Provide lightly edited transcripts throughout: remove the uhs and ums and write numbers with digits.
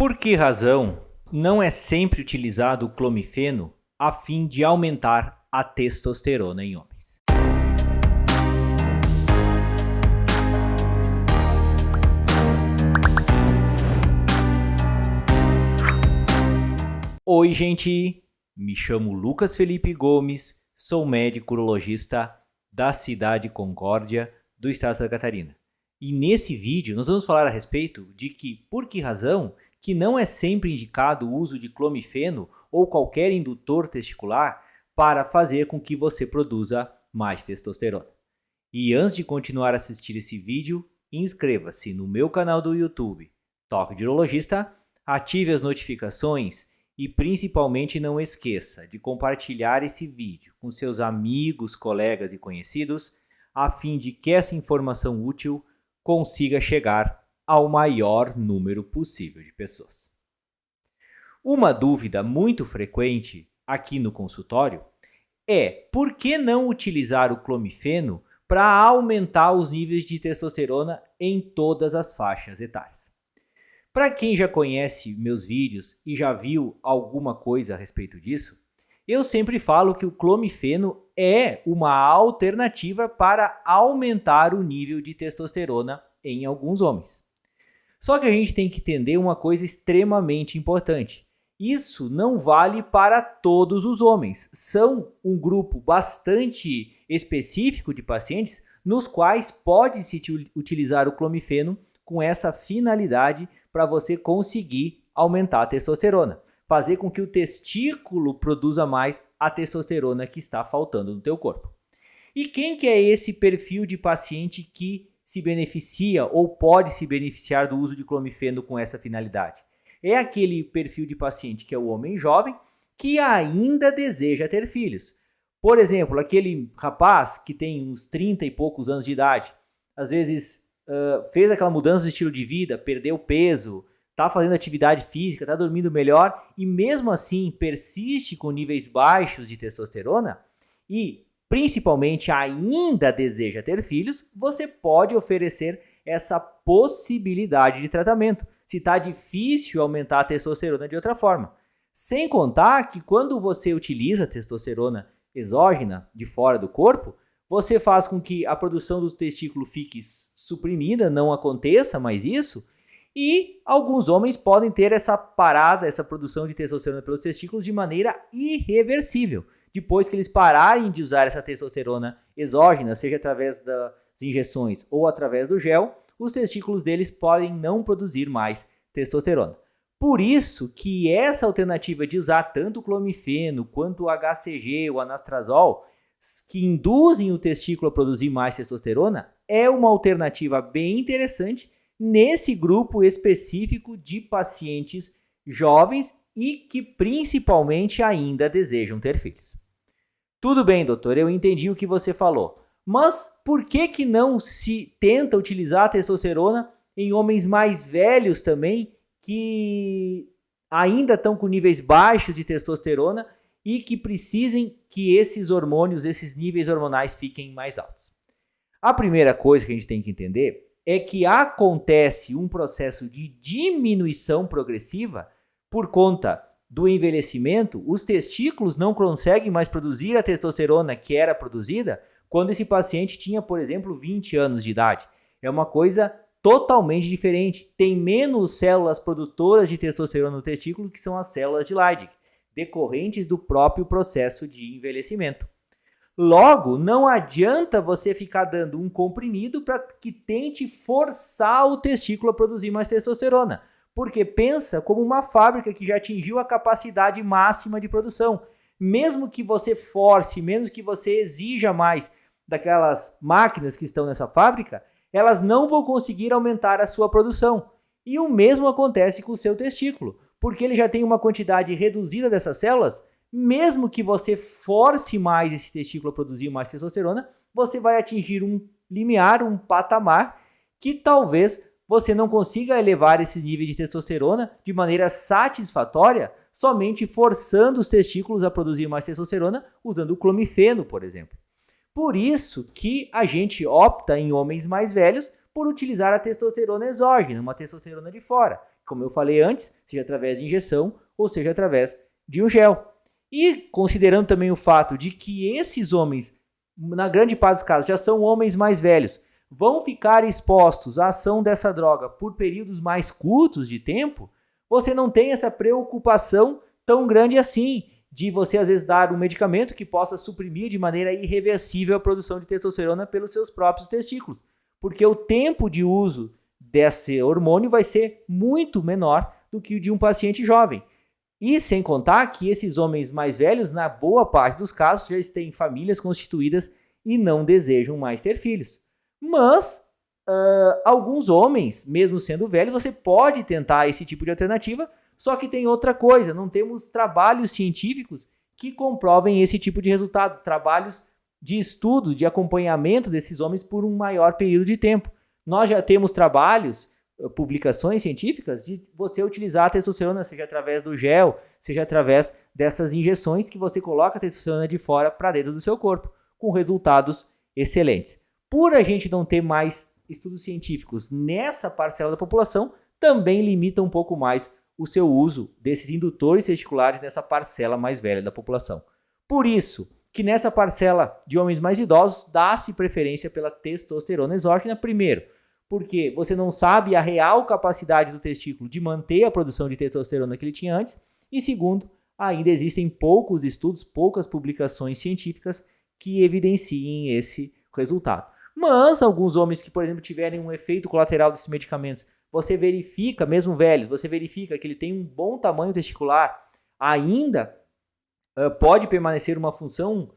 Por que razão não é sempre utilizado o clomifeno a fim de aumentar a testosterona em homens? Oi, gente! Me chamo Lucas Felipe Gomes, sou médico urologista da cidade Concórdia, do estado de Santa Catarina. E nesse vídeo nós vamos falar a respeito de por que razão que não é sempre indicado o uso de clomifeno ou qualquer indutor testicular para fazer com que você produza mais testosterona. E antes de continuar a assistir esse vídeo, inscreva-se no meu canal do YouTube, Toque de Urologista, ative as notificações e principalmente não esqueça de compartilhar esse vídeo com seus amigos, colegas e conhecidos, a fim de que essa informação útil consiga chegar ao maior número possível de pessoas. Uma dúvida muito frequente aqui no consultório é por que não utilizar o clomifeno para aumentar os níveis de testosterona em todas as faixas etárias. Para quem já conhece meus vídeos e já viu alguma coisa a respeito disso, eu sempre falo que o clomifeno é uma alternativa para aumentar o nível de testosterona em alguns homens. Só que a gente tem que entender uma coisa extremamente importante. Isso não vale para todos os homens. São um grupo bastante específico de pacientes nos quais pode-se utilizar o clomifeno com essa finalidade para você conseguir aumentar a testosterona, fazer com que o testículo produza mais a testosterona que está faltando no teu corpo. E quem que é esse perfil de paciente que se beneficia ou pode se beneficiar do uso de clomifeno com essa finalidade? É aquele perfil de paciente que é o homem jovem que ainda deseja ter filhos. Por exemplo, aquele rapaz que tem uns 30 e poucos anos de idade, às vezes fez aquela mudança de estilo de vida, perdeu peso, está fazendo atividade física, está dormindo melhor e mesmo assim persiste com níveis baixos de testosterona e principalmente ainda deseja ter filhos, você pode oferecer essa possibilidade de tratamento, se está difícil aumentar a testosterona de outra forma. Sem contar que quando você utiliza a testosterona exógena de fora do corpo, você faz com que a produção do testículo fique suprimida, não aconteça mais isso, e alguns homens podem ter essa parada, essa produção de testosterona pelos testículos de maneira irreversível. Depois que eles pararem de usar essa testosterona exógena, seja através das injeções ou através do gel, os testículos deles podem não produzir mais testosterona. Por isso que essa alternativa de usar tanto o clomifeno quanto o HCG, o anastrozol, que induzem o testículo a produzir mais testosterona, é uma alternativa bem interessante nesse grupo específico de pacientes jovens e que principalmente ainda desejam ter filhos. Tudo bem, doutor, eu entendi o que você falou, mas por que não se tenta utilizar a testosterona em homens mais velhos também, que ainda estão com níveis baixos de testosterona e que precisem que esses hormônios, esses níveis hormonais fiquem mais altos? A primeira coisa que a gente tem que entender é que acontece um processo de diminuição progressiva por conta do envelhecimento. Os testículos não conseguem mais produzir a testosterona que era produzida quando esse paciente tinha, por exemplo, 20 anos de idade. É uma coisa totalmente diferente. Tem menos células produtoras de testosterona no testículo, que são as células de Leydig, decorrentes do próprio processo de envelhecimento. Logo, não adianta você ficar dando um comprimido para que tente forçar o testículo a produzir mais testosterona, porque pensa como uma fábrica que já atingiu a capacidade máxima de produção. Mesmo que você force, mesmo que você exija mais daquelas máquinas que estão nessa fábrica, elas não vão conseguir aumentar a sua produção. E o mesmo acontece com o seu testículo, porque ele já tem uma quantidade reduzida dessas células. Mesmo que você force mais esse testículo a produzir mais testosterona, você vai atingir um limiar, um patamar, que talvez você não consiga elevar esse nível de testosterona de maneira satisfatória, somente forçando os testículos a produzir mais testosterona, usando o clomifeno, por exemplo. Por isso que a gente opta em homens mais velhos por utilizar a testosterona exógena, uma testosterona de fora, como eu falei antes, seja através de injeção ou seja através de um gel. E considerando também o fato de que esses homens, na grande parte dos casos, já são homens mais velhos, vão ficar expostos à ação dessa droga por períodos mais curtos de tempo, você não tem essa preocupação tão grande assim de você às vezes dar um medicamento que possa suprimir de maneira irreversível a produção de testosterona pelos seus próprios testículos, porque o tempo de uso desse hormônio vai ser muito menor do que o de um paciente jovem. E sem contar que esses homens mais velhos, na boa parte dos casos, já têm famílias constituídas e não desejam mais ter filhos. Mas alguns homens, mesmo sendo velhos, você pode tentar esse tipo de alternativa, só que tem outra coisa, não temos trabalhos científicos que comprovem esse tipo de resultado, trabalhos de estudo, de acompanhamento desses homens por um maior período de tempo. Nós já temos trabalhos, publicações científicas de você utilizar a testosterona, seja através do gel, seja através dessas injeções que você coloca a testosterona de fora para dentro do seu corpo, com resultados excelentes. Por a gente não ter mais estudos científicos nessa parcela da população, também limita um pouco mais o seu uso desses indutores testiculares nessa parcela mais velha da população. Por isso que nessa parcela de homens mais idosos dá-se preferência pela testosterona exógena, primeiro, porque você não sabe a real capacidade do testículo de manter a produção de testosterona que ele tinha antes, e segundo, ainda existem poucos estudos, poucas publicações científicas que evidenciem esse resultado. Mas alguns homens que, por exemplo, tiverem um efeito colateral desses medicamentos, você verifica, mesmo velhos, você verifica que ele tem um bom tamanho testicular, ainda pode permanecer uma função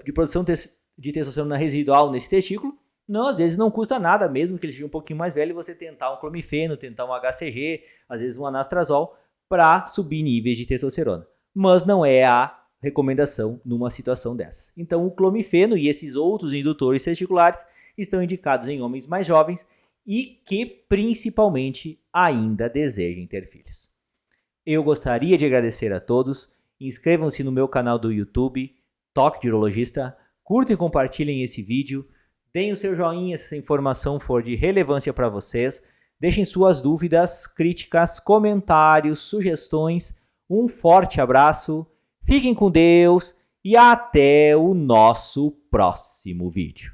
de produção de testosterona residual nesse testículo. Não, às vezes não custa nada, mesmo que ele seja um pouquinho mais velho, você tentar um clomifeno, tentar um HCG, às vezes um anastrozol, para subir níveis de testosterona. Mas não é a recomendação numa situação dessas. Então o clomifeno e esses outros indutores testiculares estão indicados em homens mais jovens e que principalmente ainda desejem ter filhos. Eu gostaria de agradecer a todos. Inscrevam-se no meu canal do YouTube, Toque de Urologista, curtam e compartilhem esse vídeo, deem o seu joinha se essa informação for de relevância para vocês, deixem suas dúvidas, críticas, comentários, sugestões. Um forte abraço, fiquem com Deus e até o nosso próximo vídeo.